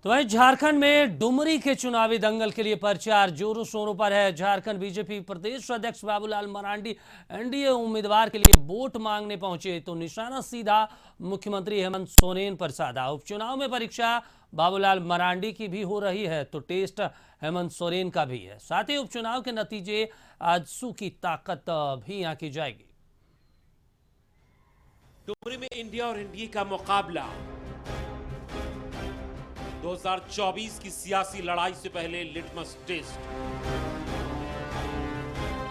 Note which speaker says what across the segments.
Speaker 1: तो वहीं झारखंड में डुमरी के चुनावी दंगल के लिए प्रचार जोरों शोरों पर है। झारखंड बीजेपी प्रदेश अध्यक्ष बाबूलाल मरांडी एनडीए उम्मीदवार के लिए वोट मांगने पहुंचे तो निशाना सीधा मुख्यमंत्री हेमंत सोरेन पर साधा। उपचुनाव में परीक्षा बाबूलाल मरांडी की भी हो रही है तो टेस्ट हेमंत सोरेन का भी है। साथ ही उपचुनाव के नतीजे आजसू की ताकत भी आंकी जाएगी।
Speaker 2: डुमरी में इंडिया और एनडीए का मुकाबला 2024 की सियासी लड़ाई से पहले लिटमस टेस्ट।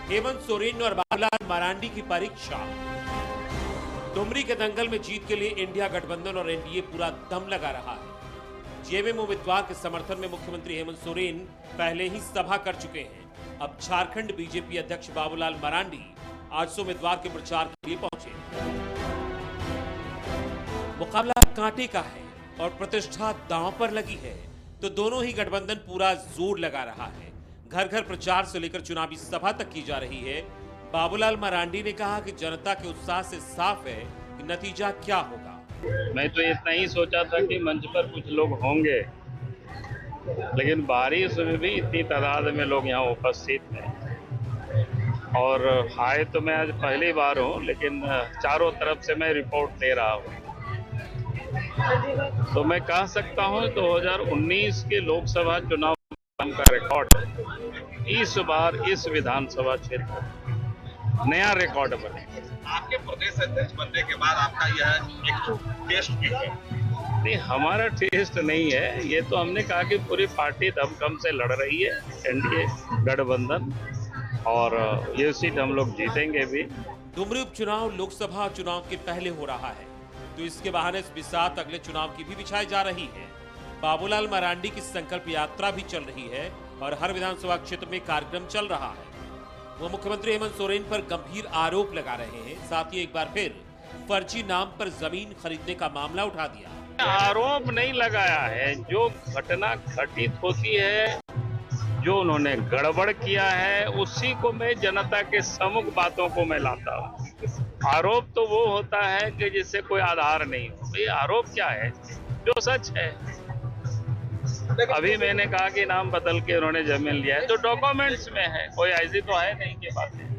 Speaker 2: हेमंत सोरेन और बाबूलाल मरांडी की परीक्षा। डुमरी के दंगल में जीत के लिए इंडिया गठबंधन और एनडीए पूरा दम लगा रहा है। जेएमएम उम्मीदवार के समर्थन में मुख्यमंत्री हेमंत सोरेन पहले ही सभा कर चुके हैं। अब झारखंड बीजेपी अध्यक्ष बाबूलाल मरांडी आज उम्मीदवार के प्रचार के लिए पहुंचे। मुकाबला कांटे का है और प्रतिष्ठा दांव पर लगी है तो दोनों ही गठबंधन पूरा जोर लगा रहा है। घर घर प्रचार से लेकर चुनावी सभा तक की जा रही है। बाबूलाल मरांडी ने कहा कि जनता के उत्साह से साफ है कि नतीजा क्या होगा।
Speaker 3: मैं तो इतना ही सोचा था कि मंच पर कुछ लोग होंगे, लेकिन बारिश में भी इतनी तादाद में लोग यहाँ उपस्थित हैं। और आए तो मैं आज पहली बार हूँ, लेकिन चारों तरफ से मैं रिपोर्ट दे रहा हूँ। तो मैं कह सकता हूँ 2019 के लोकसभा चुनाव का रिकॉर्ड इस बार इस विधानसभा क्षेत्र नया रिकॉर्ड बने।
Speaker 4: आपके प्रदेश अध्यक्ष बनने के बाद आपका यह एक टेस्ट भी है।
Speaker 3: नहीं, हमारा टेस्ट नहीं है ये, तो हमने कहा कि पूरी पार्टी दमखम से लड़ रही है एनडीए गठबंधन, और ये सीट हम लोग जीतेंगे भी।
Speaker 2: डुमरी उपचुनाव लोकसभा चुनाव के पहले हो रहा है तो इसके बहाने इस बिसात अगले चुनाव की भी बिछाई जा रही है। बाबूलाल मरांडी की संकल्प यात्रा भी चल रही है और हर विधानसभा क्षेत्र में कार्यक्रम चल रहा है। वो मुख्यमंत्री हेमंत सोरेन पर गंभीर आरोप लगा रहे हैं। साथ ही एक बार फिर फर्जी नाम पर जमीन खरीदने का मामला उठा दिया।
Speaker 3: आरोप नहीं लगाया है, जो घटना घटित होती है, जो उन्होंने गड़बड़ किया है, उसी को मैं जनता के सम्मुख बातों को मैं लाता हूँ। आरोप तो वो होता है कि जिससे कोई आधार नहीं हो। ये आरोप क्या है? जो सच है। अभी मैंने कहा कि नाम बदल के उन्होंने जमीन लिया है तो डॉक्यूमेंट्स में है, कोई ऐसी तो है नहीं के बात है।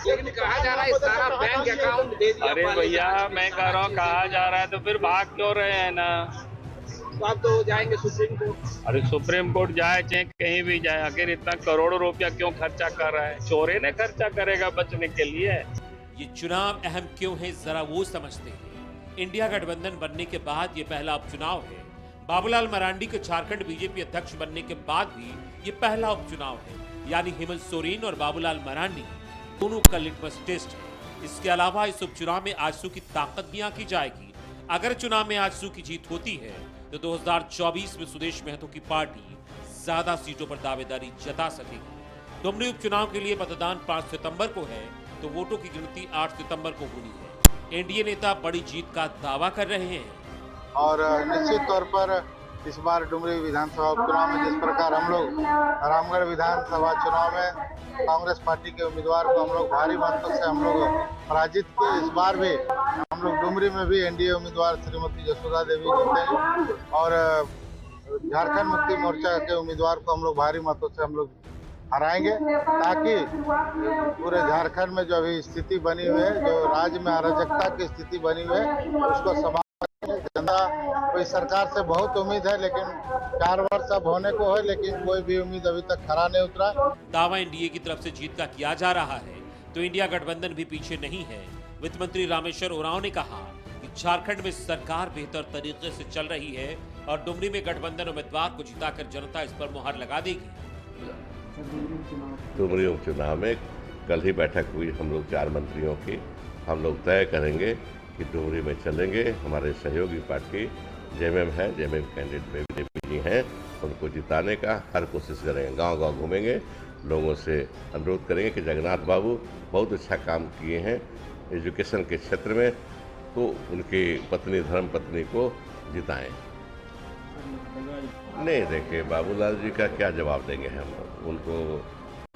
Speaker 4: लेकिन कहा जा रहा है सारा बैंक अकाउंट दे दिया।
Speaker 3: अरे भैया, मैं कह रहा हूँ कहा जा रहा है तो फिर भाग क्यों रहे हैं ना?
Speaker 4: तो आप तो जाएंगे सुप्रीम कोर्ट।
Speaker 3: अरे सुप्रीम कोर्ट जाए चाहे कहीं भी जाए, आखिर इतना करोड़ों रुपया क्यों खर्चा कर रहा है? चोरे ने खर्चा करेगा बचने के लिए।
Speaker 2: ये चुनाव अहम क्यों है जरा वो समझते हैं। इंडिया गठबंधन बनने के बाद ये पहला उपचुनाव है। बाबूलाल मरांडी के झारखंड बीजेपी अध्यक्ष बनने के बाद भी ये पहला उपचुनाव है। यानी हेमंत सोरेन और बाबूलाल मरांडी दोनों का लिटमस टेस्ट है। इसके अलावा इस उपचुनाव में आजसू की ताकत भी आंकी जाएगी। अगर चुनाव में आजसू की जीत होती है तो 2024 में सुदेश महतो की पार्टी ज्यादा सीटों पर दावेदारी जता सकेगी। डुमरी उपचुनाव के लिए मतदान 5 सितंबर को है तो वोटों की गिनती 8 सितंबर को होनी है। एनडीए नेता बड़ी जीत का दावा कर रहे हैं
Speaker 5: और निश्चित तौर पर इस बार डुमरी विधानसभा उपचुनाव में जिस प्रकार हम लोग रामगढ़ विधानसभा चुनाव में कांग्रेस पार्टी के उम्मीदवार को हम लोग भारी मतों से हम लोग पराजित किए, इस बार भी हम लोग डुमरी में भी एनडीए उम्मीदवार श्रीमती जसोदा देवी जीते और झारखंड मुक्ति मोर्चा के उम्मीदवार को हम लोग भारी मतों से हम लोग हराएंगे, ताकि पूरे झारखंड में जो अभी स्थिति बनी हुई है, जो राज्य में अराजकता की स्थिति बनी हुई है, उसको संभालने जनता कोई सरकार से बहुत उम्मीद है, लेकिन 4 वर्ष अब होने को है, लेकिन कोई भी उम्मीद अभी तक खरा नहीं उतरा।
Speaker 2: दावा एनडीए की तरफ से जीत का किया जा रहा है तो इंडिया गठबंधन भी पीछे नहीं है। वित्त मंत्री रामेश्वर उरांव ने कहा कि झारखंड में सरकार बेहतर तरीके से चल रही है और डुमरी में गठबंधन उम्मीदवार को जिताकर जनता इस पर मुहर लगा देगी।
Speaker 6: डुमरी उपचुनाव में कल ही बैठक हुई हम लोग 4 मंत्रियों की। हम लोग तय करेंगे कि डुमरी में चलेंगे। हमारे सहयोगी पार्टी जेएमएम है, जेएमएम कैंडिडेट बीजेपी जी हैं, उनको जिताने का हर कोशिश करेंगे। गांव-गांव घूमेंगे, लोगों से अनुरोध करेंगे कि जगन्नाथ बाबू बहुत अच्छा काम किए हैं एजुकेशन के क्षेत्र में, तो उनकी पत्नी धर्मपत्नी को जिताएं। नहीं, देखिए बाबूलाल जी का क्या जवाब देंगे हम लोग। उनको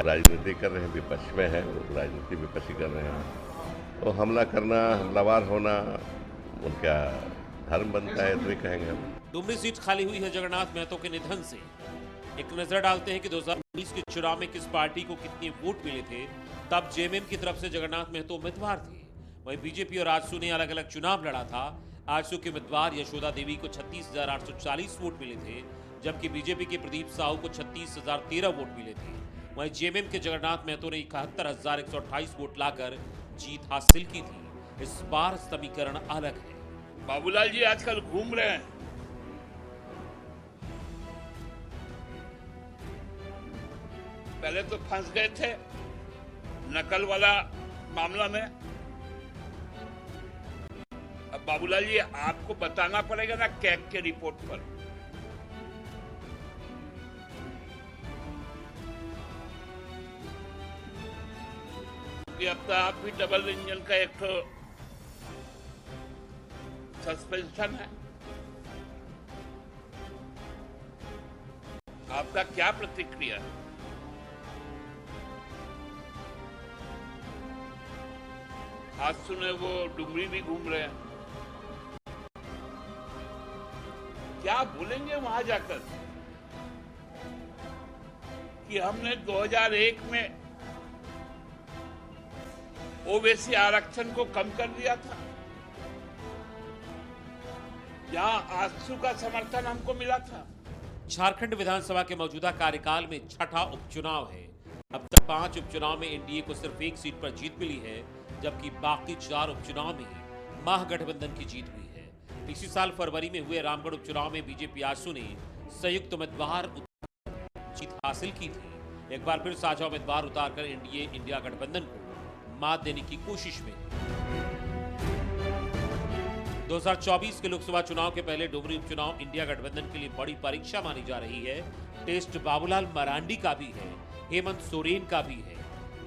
Speaker 6: राजनीति कर रहे हैं, विपक्ष में है, राजनीति विपक्षी कर रहे हैं, तो हमला करना, हमलावर होना उनका धर्म बनता है तो ही कहेंगे हम।
Speaker 2: डुमरी सीट खाली हुई है जगन्नाथ महतो के निधन से। एक नजर डालते हैं कि 2019 के चुनाव में किस पार्टी को कितने वोट मिले थे। तब जेएमएम की तरफ से जगन्नाथ महतो उम्मीदवार थे। वहीं बीजेपी और आजसू ने अलग अलग चुनाव लड़ा था। आजसू के उम्मीदवार यशोदा देवी को 36,840 वोट मिले थे, जबकि बीजेपी के प्रदीप साहू को 36,013 वोट मिले थे। वहीं जेएमएम के जगन्नाथ महतो ने 71,128 वोट लाकर जीत हासिल की थी। इस बार समीकरण अलग है।
Speaker 3: बाबूलाल जी आजकल घूम रहे हैं। पहले तो फंस गए थे नकल वाला मामला में। अब बाबूलाल जी आपको बताना पड़ेगा ना कैग के रिपोर्ट पर। कि अब तो आप भी डबल इंजन का एक तो सस्पेंशन है। आपका क्या प्रतिक्रिया है? आज सुने वो डुमरी भी घूम रहे हैं। क्या बोलेंगे वहां जाकर कि हमने 2001 में ओबीसी आरक्षण को कम कर दिया था, जहां आजसू का समर्थन हमको मिला था।
Speaker 2: झारखंड विधानसभा के मौजूदा कार्यकाल में छठा उपचुनाव है। अब तक 5 उपचुनाव में एनडीए को सिर्फ एक सीट पर जीत मिली है, जबकि बाकी 4 उपचुनाव में महागठबंधन की जीत हुई है। इसी साल फरवरी में हुए रामगढ़ उपचुनाव में बीजेपी आजसू ने संयुक्त उम्मीदवार जीत हासिल की थी। एक बार फिर साझा उम्मीदवार उतारकर एनडीए इंडिया गठबंधन को मात देने की कोशिश में। 2024 के लोकसभा चुनाव के पहले डुमरी उपचुनाव इंडिया गठबंधन के लिए बड़ी परीक्षा मानी जा रही है। टेस्ट बाबूलाल मरांडी का भी है, हेमंत सोरेन का भी है।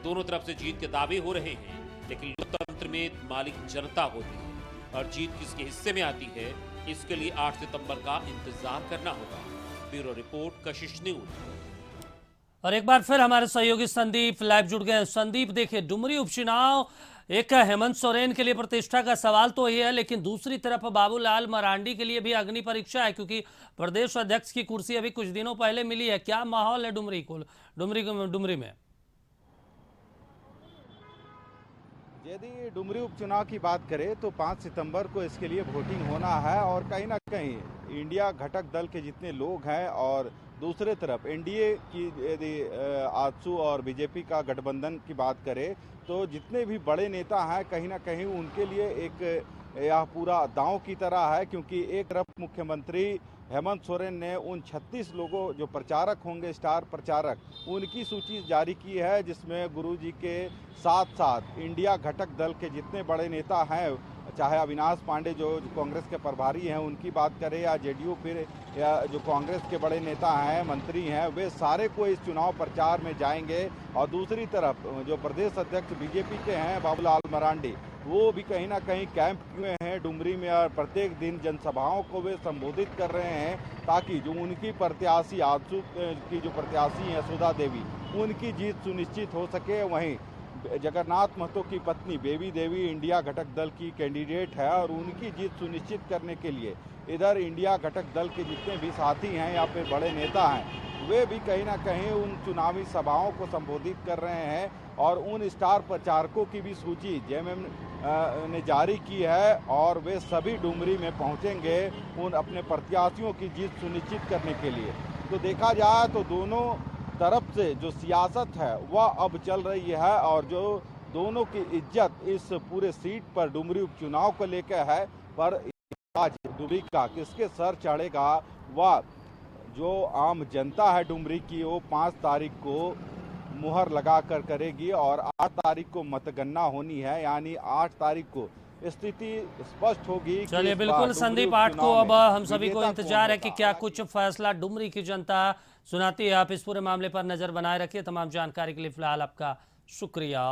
Speaker 2: दोनों तरफ से जीत के दावे हो रहे हैं, लेकिन लोकतंत्र में मालिक जनता होती है और जीत किसके हिस्से में आती है, इसके लिए 8 सितंबर का इंतजार करना होगा। ब्यूरो रिपोर्ट, कशिश न्यूज।
Speaker 1: और एक बार फिर हमारे सहयोगी संदीप लाइव जुड़ गए हैं। संदीप, देखिए डुमरी उपचुनाव एक हेमंत सोरेन के लिए प्रतिष्ठा का सवाल तो ही है, लेकिन दूसरी तरफ बाबूलाल मरांडी के लिए भी अग्नि परीक्षा है, क्योंकि प्रदेश अध्यक्ष की कुर्सी अभी कुछ दिनों पहले मिली है। क्या माहौल है डुमरी में?
Speaker 7: यदि डुमरी उपचुनाव की बात करें तो 5 सितंबर को इसके लिए वोटिंग होना है और कहीं ना कहीं इंडिया घटक दल के जितने लोग हैं और दूसरे तरफ एनडीए की यदि आजसू और बीजेपी का गठबंधन की बात करें तो जितने भी बड़े नेता हैं कहीं ना कहीं उनके लिए एक यह पूरा दांव की तरह है, क्योंकि एक तरफ मुख्यमंत्री हेमंत सोरेन ने उन 36 लोगों जो प्रचारक होंगे, स्टार प्रचारक, उनकी सूची जारी की है, जिसमें गुरुजी के साथ साथ इंडिया घटक दल के जितने बड़े नेता हैं, चाहे अविनाश पांडे जो कांग्रेस के प्रभारी हैं उनकी बात करें, या जेडीयू फिर या जो कांग्रेस के बड़े नेता हैं, मंत्री हैं, वे सारे को इस चुनाव प्रचार में जाएंगे। और दूसरी तरफ जो प्रदेश अध्यक्ष बीजेपी के हैं बाबूलाल मरांडी, वो भी कहीं ना कहीं कैंप किए हैं डुमरी में और प्रत्येक दिन जनसभाओं को वे संबोधित कर रहे हैं, ताकि जो उनकी प्रत्याशी आजसू की जो प्रत्याशी हैं यशोदा देवी, उनकी जीत सुनिश्चित हो सके। वहीं जगन्नाथ महतो की पत्नी बेबी देवी इंडिया घटक दल की कैंडिडेट है और उनकी जीत सुनिश्चित करने के लिए इधर इंडिया घटक दल के जितने भी साथी हैं या फिर बड़े नेता हैं, वे भी कहीं ना कहीं उन चुनावी सभाओं को संबोधित कर रहे हैं। और उन स्टार प्रचारकों की भी सूची जेएमएम ने जारी की है और वे सभी डुमरी में पहुंचेंगे उन अपने प्रत्याशियों की जीत सुनिश्चित करने के लिए। तो देखा जाए तो दोनों तरफ से जो सियासत है वह अब चल रही है और जो दोनों की इज्जत इस पूरे सीट पर डुमरी उपचुनाव को लेकर है, पर आज डुमरी का किसके सर चढ़ेगा वह जो आम जनता है डुमरी की, वो 5 तारीख को मुहर लगा कर करेगी और 8 तारीख को मतगणना होनी है, यानी 8 तारीख को स्थिति स्पष्ट होगी।
Speaker 1: चलिए बिल्कुल संदीप, 8 को अब हम सभी को इंतजार है कि क्या कुछ फैसला डुमरी की जनता सुनाती है। आप इस पूरे मामले पर नजर बनाए रखिए। तमाम जानकारी के लिए फिलहाल आपका शुक्रिया।